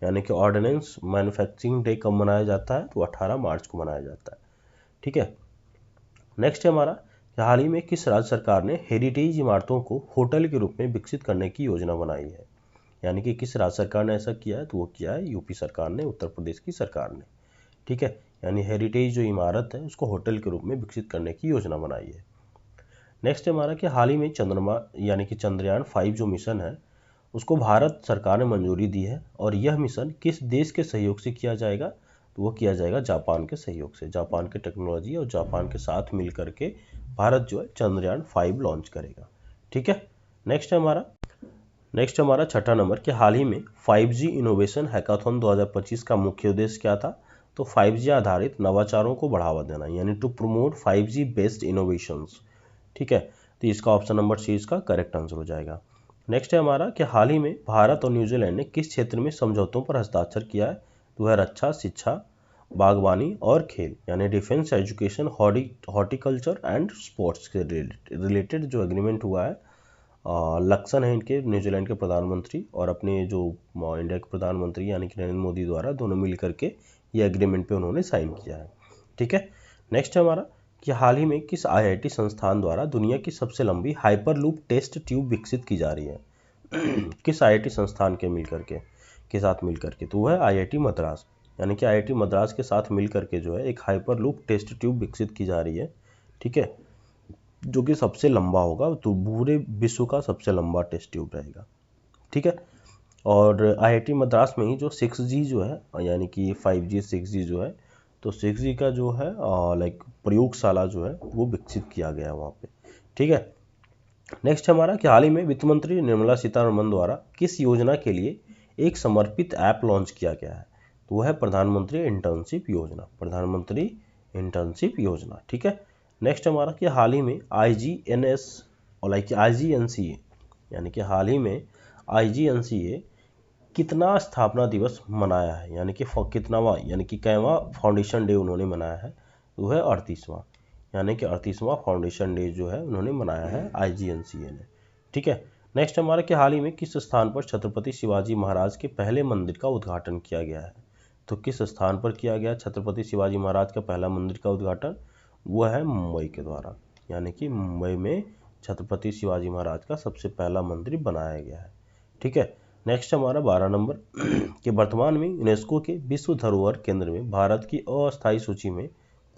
यानी कि ऑर्डिनेंस मैन्युफैक्चरिंग डे कब मनाया जाता है? तो 18 मार्च को मनाया जाता है। ठीक है। नेक्स्ट हमारा कि हाल ही में किस राज्य सरकार ने हेरिटेज इमारतों को होटल के रूप में विकसित करने की योजना बनाई है? यानी कि किस राज्य सरकार ने ऐसा किया है? तो वो किया है यूपी सरकार ने, उत्तर प्रदेश की सरकार ने। ठीक है। यानी हेरिटेज जो इमारत है उसको होटल के रूप में विकसित करने की योजना बनाई है। नेक्स्ट हमारा कि हाल ही में चंद्रमा यानी कि चंद्रयान 5 जो मिशन है उसको भारत सरकार ने मंजूरी दी है और यह मिशन किस देश के सहयोग से किया जाएगा? तो वो किया जाएगा जापान के सहयोग से। जापान के टेक्नोलॉजी और जापान के साथ मिल करके भारत जो है चंद्रयान 5 लॉन्च करेगा। ठीक है। नेक्स्ट हमारा छठा नंबर कि हाल ही में 5G इनोवेशन हैकाथन 2025 का मुख्य उद्देश्य क्या था? तो 5G आधारित नवाचारों को बढ़ावा देना, यानी to promote 5G based innovations. ठीक है। तो इसका ऑप्शन नंबर सी इसका करेक्ट आंसर हो जाएगा। नेक्स्ट है हमारा कि हाल ही में भारत और न्यूजीलैंड ने किस क्षेत्र में समझौतों पर हस्ताक्षर किया है? तो वह रक्षा, शिक्षा, बागवानी और खेल, यानी defence, education, horticulture and sports के रिलेटेड जो एग्रीमेंट हुआ है। लक्ष्मण है इनके न्यूजीलैंड के प्रधानमंत्री और अपने जो इंडिया के प्रधानमंत्री यानी कि नरेंद्र मोदी द्वारा दोनों मिल करके ये एग्रीमेंट पे उन्होंने साइन किया है। ठीक है। नेक्स्ट है हमारा कि हाल ही में किस IIT संस्थान द्वारा दुनिया की सबसे लंबी हाइपरलूप टेस्ट ट्यूब विकसित की जा रही है? किस IIT संस्थान के साथ मिल करके? तो वह IIT मद्रास, यानी कि IIT मद्रास के साथ मिल करके जो है एक हाइपरलूप टेस्ट ट्यूब विकसित की जा रही है। ठीक है। जो कि सबसे लंबा होगा, तो पूरे विश्व का सबसे लंबा टेस्ट ट्यूब रहेगा। ठीक है। और IIT मद्रास में ही जो 6G जो है, यानी कि 5G 6G जो है, तो 6G का जो है प्रयोगशाला जो है वो विकसित किया गया है वहाँ पे। ठीक है। नेक्स्ट हमारा कि हाल ही में वित्त मंत्री निर्मला सीतारमण द्वारा किस योजना के लिए एक समर्पित ऐप लॉन्च किया गया है? तो वह है प्रधानमंत्री इंटर्नशिप योजना। प्रधानमंत्री इंटर्नशिप योजना। ठीक है। नेक्स्ट हमारा कि हाल ही में IGNCA, यानी कि हाल ही में IGNCA कितना स्थापना दिवस मनाया है, यानी कि कितनावा, यानी कि कैवा फाउंडेशन डे उन्होंने मनाया है, वो है 38वां, यानी कि 38वां फाउंडेशन डे जो है उन्होंने मनाया है IGNCA ने। ठीक है। नेक्स्ट हमारा कि हाल ही में किस स्थान पर छत्रपति शिवाजी महाराज के पहले मंदिर का उद्घाटन किया गया है? तो किस स्थान पर किया गया छत्रपति शिवाजी महाराज का पहला मंदिर का उद्घाटन? वो है मुंबई के द्वारा, यानी कि मुंबई में छत्रपति शिवाजी महाराज का सबसे पहला मंदिर बनाया गया है। ठीक है। नेक्स्ट हमारा 12 नंबर कि वर्तमान में यूनेस्को के विश्व धरोहर केंद्र में भारत की अस्थायी सूची में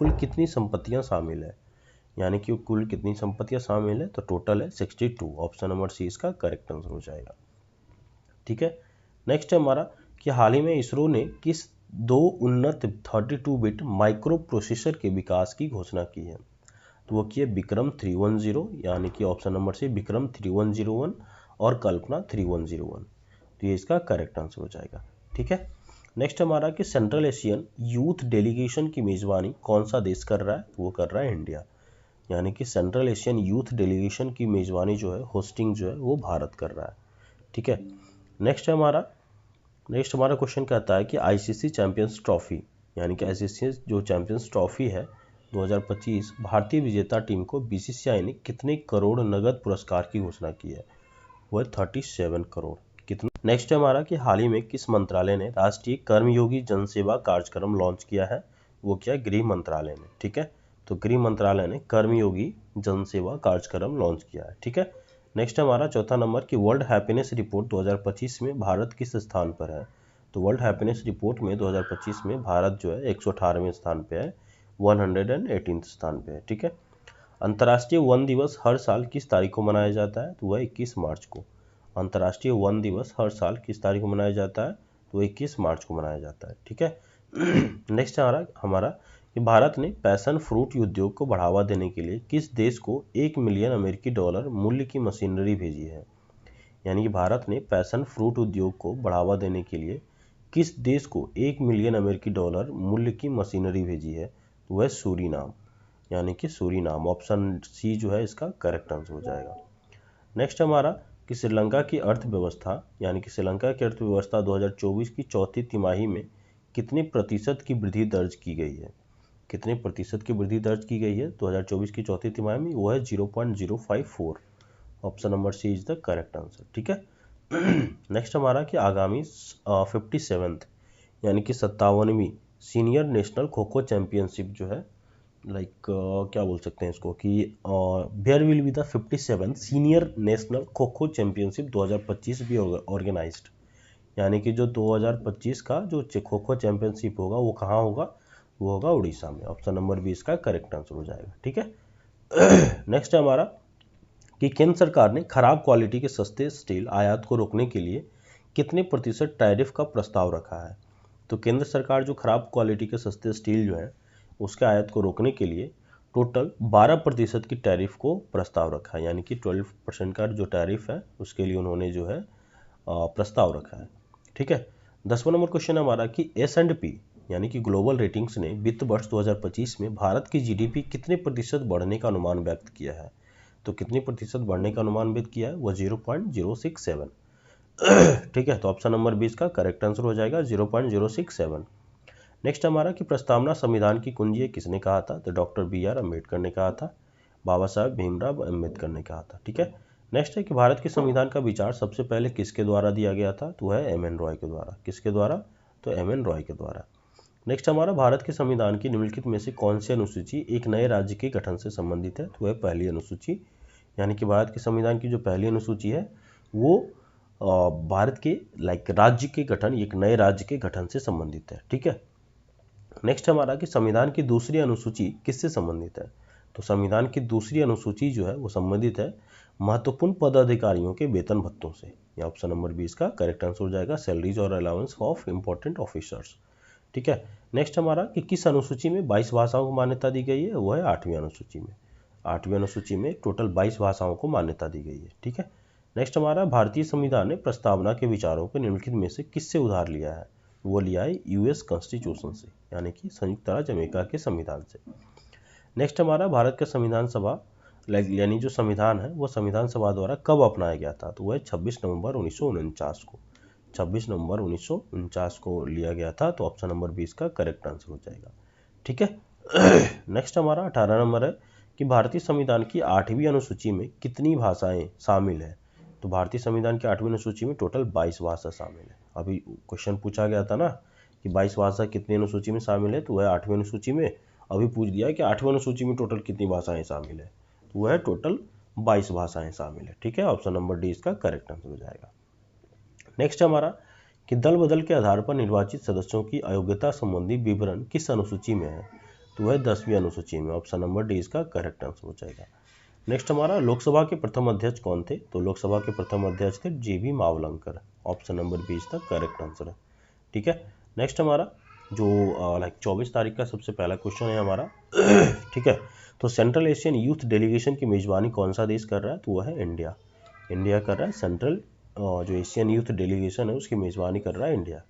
कुल कितनी संपत्तियां शामिल है? यानी कि कुल कितनी संपत्तियां शामिल है? तो टोटल है 62। ऑप्शन नंबर सी इसका करेक्ट आंसर हो जाएगा। ठीक है। नेक्स्ट है हमारा कि हाल ही में इसरो ने किस दो उन्नत 32 बिट माइक्रो प्रोसेसर के विकास की घोषणा की है? तो वो की है विक्रम 310, यानी कि ऑप्शन नंबर सी विक्रम 3101 और कल्पना 3101। तो ये इसका करेक्ट आंसर हो जाएगा। ठीक है। नेक्स्ट हमारा कि सेंट्रल एशियन यूथ डेलीगेशन की मेजबानी कौन सा देश कर रहा है? तो वो कर रहा है इंडिया, यानी कि सेंट्रल एशियन यूथ डेलीगेशन की मेजबानी जो है, होस्टिंग जो है, वो भारत कर रहा है। ठीक है। नेक्स्ट हमारा क्वेश्चन कहता है कि ICC चैंपियंस ट्रॉफी, यानी कि ICC जो चैंपियंस ट्रॉफी है 2025, भारतीय विजेता टीम को BCCI ने कितने करोड़ नगद पुरस्कार की घोषणा की है? वो है 37 करोड़। कितना? नेक्स्ट है हमारा कि हाल ही में किस मंत्रालय ने राष्ट्रीय कर्मयोगी जनसेवा कार्यक्रम लॉन्च किया है? वो क्या है? गृह मंत्रालय ने। ठीक है। तो गृह मंत्रालय ने कर्मयोगी जनसेवा कार्यक्रम लॉन्च किया है। ठीक है। नेक्स्ट हमारा चौथा नंबर कि वर्ल्ड हैप्पीनेस रिपोर्ट 2025 में भारत किस स्थान पर है? तो वर्ल्ड हैप्पीनेस रिपोर्ट में 2025 में भारत जो है 118वें स्थान पे है, 118th स्थान पे है। ठीक है। अंतर्राष्ट्रीय वन दिवस हर साल किस तारीख को मनाया जाता है? तो वह 21 मार्च को। अंतर्राष्ट्रीय वन दिवस हर साल किस तारीख को मनाया जाता है? तो 21 मार्च को मनाया जाता है। ठीक है। नेक्स्ट हमारा कि भारत ने पैशन फ्रूट उद्योग को बढ़ावा देने के लिए किस देश को $1 मिलियन अमेरिकी डॉलर मूल्य की मशीनरी भेजी है? यानी कि भारत ने पैशन फ्रूट उद्योग को बढ़ावा देने के लिए किस देश को $1 मिलियन अमेरिकी डॉलर मूल्य की मशीनरी भेजी है? तो वह सूरीनाम, यानी कि सूरीनाम। ऑप्शन सी जो है इसका करेक्ट आंसर हो जाएगा। नेक्स्ट हमारा कि श्रीलंका की अर्थव्यवस्था, यानी कि श्रीलंका की अर्थव्यवस्था 2024 की चौथी तिमाही में कितने प्रतिशत की वृद्धि दर्ज की गई है? कितने प्रतिशत की वृद्धि दर्ज की गई है 2024 की चौथी तिमाही में? वो है 0.054। Option number C is the correct answer. ठीक है। नेक्स्ट हमारा कि आगामी 57th, यानी कि 57वीं senior national kho kho championship जो है, क्या बोल सकते हैं इसको कि where will be the 57th senior national kho kho championship 2025 भी ऑर्गेनाइज्ड, यानी कि जो 2025 का जो खो खो चैंपियनशिप होगा वो कहाँ होगा? वो होगा उड़ीसा में। ऑप्शन नंबर बी इसका करेक्ट आंसर हो जाएगा। ठीक है। नेक्स्ट है हमारा कि केंद्र सरकार ने खराब क्वालिटी के सस्ते स्टील आयात को रोकने के लिए कितने प्रतिशत टैरिफ का प्रस्ताव रखा है? तो केंद्र सरकार जो खराब क्वालिटी के सस्ते स्टील जो है उसके आयात को रोकने के लिए टोटल 12% की टैरिफ को प्रस्ताव रखा है, यानी कि 12% का जो टैरिफ है उसके लिए उन्होंने जो है प्रस्ताव रखा है। ठीक है। 10वां नंबर क्वेश्चन हमारा कि S&P यानी कि ग्लोबल रेटिंग्स ने वित्त वर्ष 2025 में भारत की GDP कितने प्रतिशत बढ़ने का अनुमान व्यक्त किया है? तो कितने प्रतिशत बढ़ने का अनुमान व्यक्त किया है? वो 0.067। ठीक है। तो ऑप्शन नंबर 20 का करेक्ट आंसर हो जाएगा 0.067। नेक्स्ट हमारा कि प्रस्तावना संविधान की कुंजी है किसने कहा था? तो डॉक्टर BR अम्बेडकर ने कहा था, बाबा साहब भीमराव अम्बेडकर ने कहा था। ठीक है। नेक्स्ट है कि भारत के संविधान का विचार सबसे पहले किसके द्वारा दिया गया था? तो है MN रॉय के द्वारा। किसके द्वारा? तो MN रॉय के द्वारा। नेक्स्ट हमारा भारत के संविधान की निम्नलिखित में से कौन सी अनुसूची एक नए राज्य के गठन से संबंधित है? तो वह पहली अनुसूची, यानी कि भारत के संविधान की जो पहली अनुसूची है वो भारत के राज्य के गठन, एक नए राज्य के गठन से संबंधित है। ठीक है। नेक्स्ट हमारा कि संविधान की दूसरी अनुसूची किससे संबंधित है? तो संविधान की दूसरी अनुसूची जो है वो संबंधित है महत्वपूर्ण पदाधिकारियों के वेतन भत्तों से। ये ऑप्शन नंबर 20 का करेक्ट आंसर हो जाएगा, सैलरीज और अलाउंस ऑफ इंपॉर्टेंट ऑफिसर्स। ठीक है। नेक्स्ट हमारा कि किस अनुसूची में 22 भाषाओं को मान्यता दी गई है? वो है 8वीं अनुसूची में। 8वीं अनुसूची में टोटल 22 भाषाओं को मान्यता दी गई है। ठीक है। नेक्स्ट हमारा भारतीय संविधान ने प्रस्तावना के विचारों को निम्नलिखित में से किससे उधार लिया है? वो लिया है US कॉन्स्टिट्यूशन से, यानी कि संयुक्त राज्य अमेरिका के संविधान से। नेक्स्ट हमारा भारत का संविधान सभा यानी जो संविधान है वो संविधान सभा द्वारा कब अपनाया गया था? तो वह 26 नवंबर 1949 को। 26 नवंबर 1949 को लिया गया था। तो ऑप्शन नंबर 20 का करेक्ट आंसर हो जाएगा। ठीक है। नेक्स्ट हमारा 18 नंबर है कि भारतीय संविधान की 8वीं अनुसूची में कितनी भाषाएं शामिल है। तो भारतीय संविधान की 8वीं अनुसूची में टोटल 22 भाषा शामिल है। अभी क्वेश्चन पूछा गया था ना कि 22 भाषा कितनी अनुसूची में शामिल है, तो वह 8वीं अनुसूची में। अभी पूछ दिया कि 8वीं अनुसूची में टोटल कितनी भाषाएं शामिल है, तो वह टोटल 22 भाषाएं शामिल है। ठीक है, ऑप्शन नंबर डी इसका करेक्ट आंसर हो जाएगा। नेक्स्ट हमारा कि दल बदल के आधार पर निर्वाचित सदस्यों की अयोग्यता संबंधी विवरण किस अनुसूची में है, तो वह 10वीं अनुसूची में। ऑप्शन नंबर डी इसका करेक्ट आंसर हो जाएगा। नेक्स्ट हमारा लोकसभा के प्रथम अध्यक्ष कौन थे, तो लोकसभा के प्रथम अध्यक्ष थे जी.बी. मावलंकर। ऑप्शन नंबर 20 तक करेक्ट आंसर है। ठीक है। नेक्स्ट हमारा जो 24 तारीख का सबसे पहला क्वेश्चन है हमारा। ठीक है, तो सेंट्रल एशियन यूथ डेलीगेशन की मेजबानी कौन सा देश कर रहा है, तो वह है इंडिया। इंडिया कर रहा है सेंट्रल जो एशियन यूथ डेलीगेशन है उसकी मेजबानी कर रहा है इंडिया।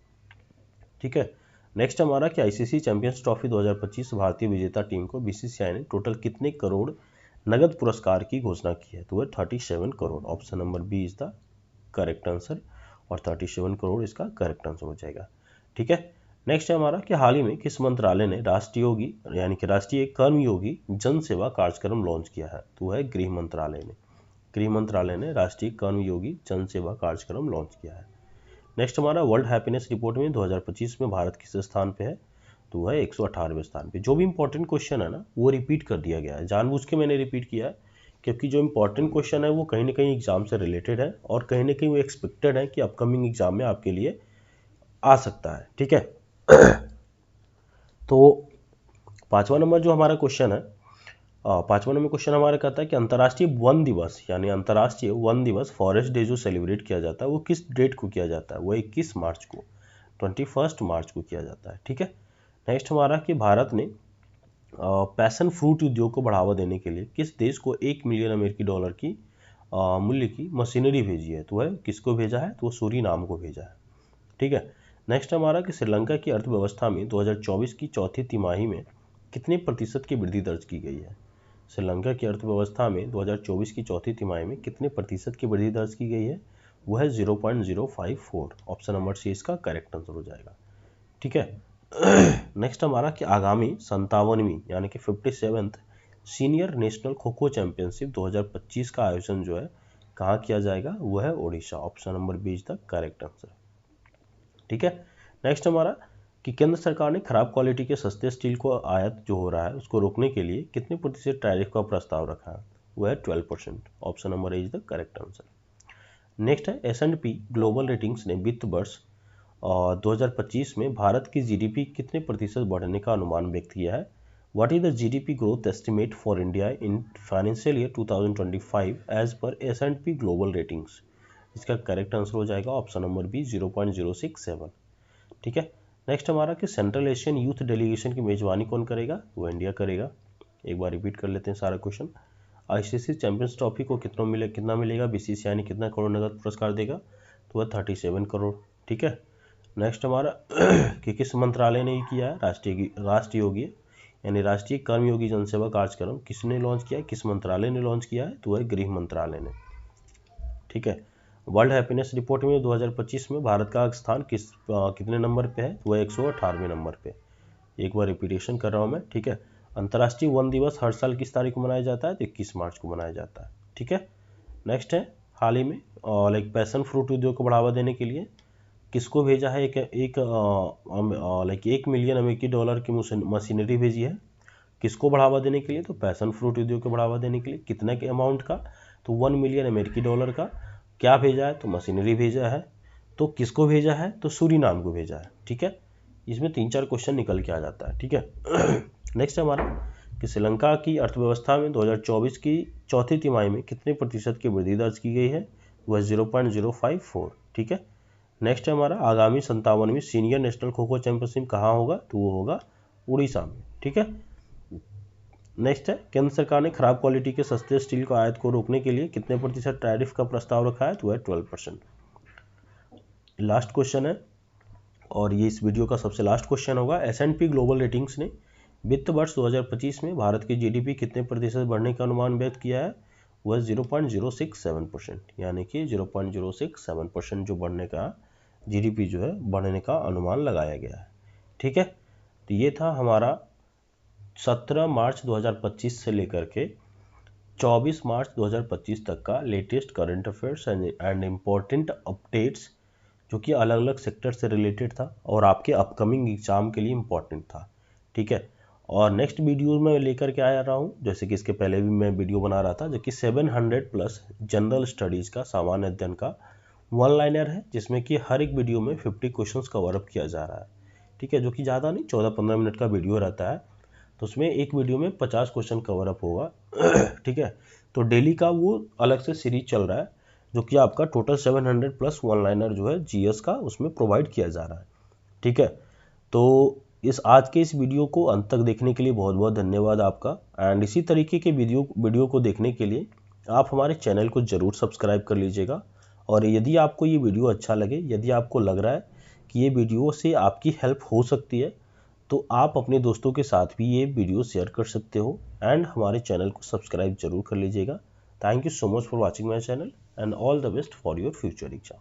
ठीक है। नेक्स्ट हमारा कि आईसीसी चैंपियंस ट्रॉफी 2025 भारतीय विजेता टीम को बीसीसीआई ने टोटल कितने करोड़ नगद पुरस्कार की घोषणा की है, तो वह 37 crore. Option number B is the correct answer, और 37 करोड़ इसका करेक्ट आंसर हो जाएगा। ठीक है। नेक्स्ट है हमारा कि हाल ही में किस मंत्रालय ने राष्ट्रयोगी यानी कि राष्ट्रीय कर्मयोगी जन सेवा कार्यक्रम लॉन्च किया है, तो वह गृह मंत्रालय ने। गृह मंत्रालय ने राष्ट्रीय कर्मयोगी जन सेवा कार्यक्रम लॉन्च किया है। नेक्स्ट हमारा वर्ल्ड हैप्पीनेस रिपोर्ट में 2025 में भारत किस स्थान पे है, तो वह 118वें स्थान पे। जो भी इंपॉर्टेंट क्वेश्चन है ना वो रिपीट कर दिया गया है, जानबूझ के मैंने रिपीट किया है क्योंकि जो इंपॉर्टेंट क्वेश्चन है वो कहीं ना कहीं एग्जाम से रिलेटेड है और कहीं ना कहीं वो एक्सपेक्टेड है कि अपकमिंग एग्जाम में आपके लिए आ सकता है। ठीक है। तो 5वां नंबर जो हमारा क्वेश्चन है, 5वां नंबर क्वेश्चन हमारा कहता है कि अंतर्राष्ट्रीय वन दिवस यानी अंतर्राष्ट्रीय वन दिवस फॉरेस्ट डे जो सेलिब्रेट किया जाता है वो किस डेट को किया जाता है, वो 21 मार्च को 21 मार्च को किया जाता है। ठीक है। नेक्स्ट हमारा कि भारत ने पैशन फ्रूट उद्योग को बढ़ावा देने के लिए किस देश को 1 मिलियन अमेरिकी डॉलर की मूल्य की मशीनरी भेजी है, तो वह किसको भेजा है, तो वो सूरीनाम को भेजा है। ठीक है। नेक्स्ट हमारा कि श्रीलंका की अर्थव्यवस्था में 2024 की चौथी तिमाही में कितने प्रतिशत की वृद्धि दर्ज की गई है। श्रीलंका की अर्थव्यवस्था में 2024 की चौथी तिमाही में कितने प्रतिशत की वृद्धि दर्ज की गई है, वह है 0.054। ऑप्शन नंबर सी इसका करेक्ट आंसर हो जाएगा। ठीक है। नेक्स्ट हमारा कि आगामी 57वीं यानी कि 57th senior national kho kho championship 2025 का आयोजन जो है कहाँ किया जाएगा, वह है Odisha. Option number B is the correct answer. ठीक है। नेक्स्ट हमारा कि केंद्र सरकार ने खराब क्वालिटी के सस्ते स्टील को आयात जो हो रहा है उसको रोकने के लिए कितने प्रतिशत टैरिफ का प्रस्ताव रखा है, वह है 12%। Option number A is the correct answer. Next है S&P ग्लोबल रेटिंग्स ने वित्त वर्ष 2025 में भारत की जीडीपी कितने प्रतिशत बढ़ने का अनुमान व्यक्त किया है। What is the GDP growth estimate for India in financial year 2025 as per S&P global ratings. इसका करेक्ट आंसर हो जाएगा ऑप्शन नंबर बी 0.067। ठीक है। नेक्स्ट हमारा कि सेंट्रल एशियन यूथ डेलीगेशन की मेजबानी कौन करेगा, वो इंडिया करेगा। एक बार रिपीट कर लेते हैं सारा क्वेश्चन। आईसीसी चैंपियंस ट्रॉफी को कितना मिलेगा, बीसीसीआई ने कितना करोड़ नगद पुरस्कार देगा, तो वह 37 करोड़। ठीक है। नेक्स्ट हमारा कि किस मंत्रालय ने किया है, राष्ट्रयोगी यानी राष्ट्रीय कर्मयोगी जनसेवा कार्यक्रम किसने लॉन्च किया है, किस मंत्रालय ने लॉन्च किया है, तो वह गृह मंत्रालय ने। ठीक है। वर्ल्ड हैप्पीनेस रिपोर्ट में 2025 में भारत का स्थान कितने नंबर पे है, तो वह 118वें नंबर पे। एक बार रिपीटेशन कर रहा हूँ मैं। ठीक है। अंतर्राष्ट्रीय वन दिवस हर साल किस तारीख को मनाया जाता है, तो 21 मार्च को मनाया जाता है। ठीक है। नेक्स्ट है हाल ही में पैशन फ्रूट उद्योग को बढ़ावा देने के लिए किसको भेजा है, एक 1 मिलियन अमेरिकी डॉलर की मशीनरी भेजी है। किसको बढ़ावा देने के लिए, तो पैशन फ्रूट उद्योग को बढ़ावा देने के लिए। कितने के अमाउंट का, तो 1 मिलियन अमेरिकी डॉलर का। क्या भेजा है, तो मशीनरी भेजा है। तो किसको भेजा है, तो सूरीनाम को भेजा है। ठीक है। इसमें 3-4 क्वेश्चन निकल के आ जाता है। ठीक है। नेक्स्ट हमारा कि श्रीलंका की अर्थव्यवस्था में 2024 की चौथी तिमाही में कितने प्रतिशत की वृद्धि दर्ज की गई है, वह 0.054। ठीक है। नेक्स्ट हमारा आगामी 57वीं senior national kho kho championship कहाँ होगा, तो वो होगा उड़ीसा में। ठीक है। नेक्स्ट है केंद्र सरकार ने खराब क्वालिटी के सस्ते स्टील को आयात को रोकने के लिए कितने प्रतिशत टैरिफ का प्रस्ताव रखा है, तो वह 12%। लास्ट क्वेश्चन है और ये इस वीडियो का सबसे लास्ट क्वेश्चन होगा। S&P ग्लोबल रेटिंग्स ने वित्त वर्ष 2025 में भारत की जीडीपी कितने प्रतिशत बढ़ने का अनुमान व्यक्त किया है, वह 0.067%, यानी कि 0.067% जो बढ़ने का जीडीपी जो है बढ़ने का अनुमान लगाया गया है। ठीक है, तो ये था हमारा 17 मार्च 2025 से लेकर के 24 मार्च 2025 तक का latest current affairs and important updates, जो कि अलग अलग सेक्टर से रिलेटेड था और आपके अपकमिंग एग्जाम के लिए इम्पोर्टेंट था। ठीक है, और नेक्स्ट वीडियो में लेकर के आ रहा हूँ, जैसे कि इसके पहले भी मैं वीडियो बना रहा था, जो कि 700 प्लस जनरल स्टडीज़ का सामान्य अध्ययन का वन लाइनर है, जिसमें कि हर एक वीडियो में 50 क्वेश्चंस कवर अप किया जा रहा है। ठीक है, जो कि ज़्यादा नहीं, 14-15 मिनट का वीडियो रहता है, तो उसमें एक वीडियो में 50 क्वेश्चन कवर अप होगा। ठीक है, तो डेली का वो अलग से सीरीज चल रहा है, जो कि आपका टोटल 700 प्लस वन लाइनर जो है जीएस का उसमें प्रोवाइड किया जा रहा है। ठीक है, तो आज के इस वीडियो को अंत तक देखने के लिए बहुत बहुत धन्यवाद आपका। एंड इसी तरीके के वीडियो को देखने के लिए आप हमारे चैनल को ज़रूर सब्सक्राइब कर लीजिएगा। और यदि आपको ये वीडियो अच्छा लगे, यदि आपको लग रहा है कि ये वीडियो से आपकी हेल्प हो सकती है, तो आप अपने दोस्तों के साथ भी ये वीडियो शेयर कर सकते हो एंड हमारे चैनल को सब्सक्राइब जरूर कर लीजिएगा। Thank you so much for watching my channel and all the best for your future exam.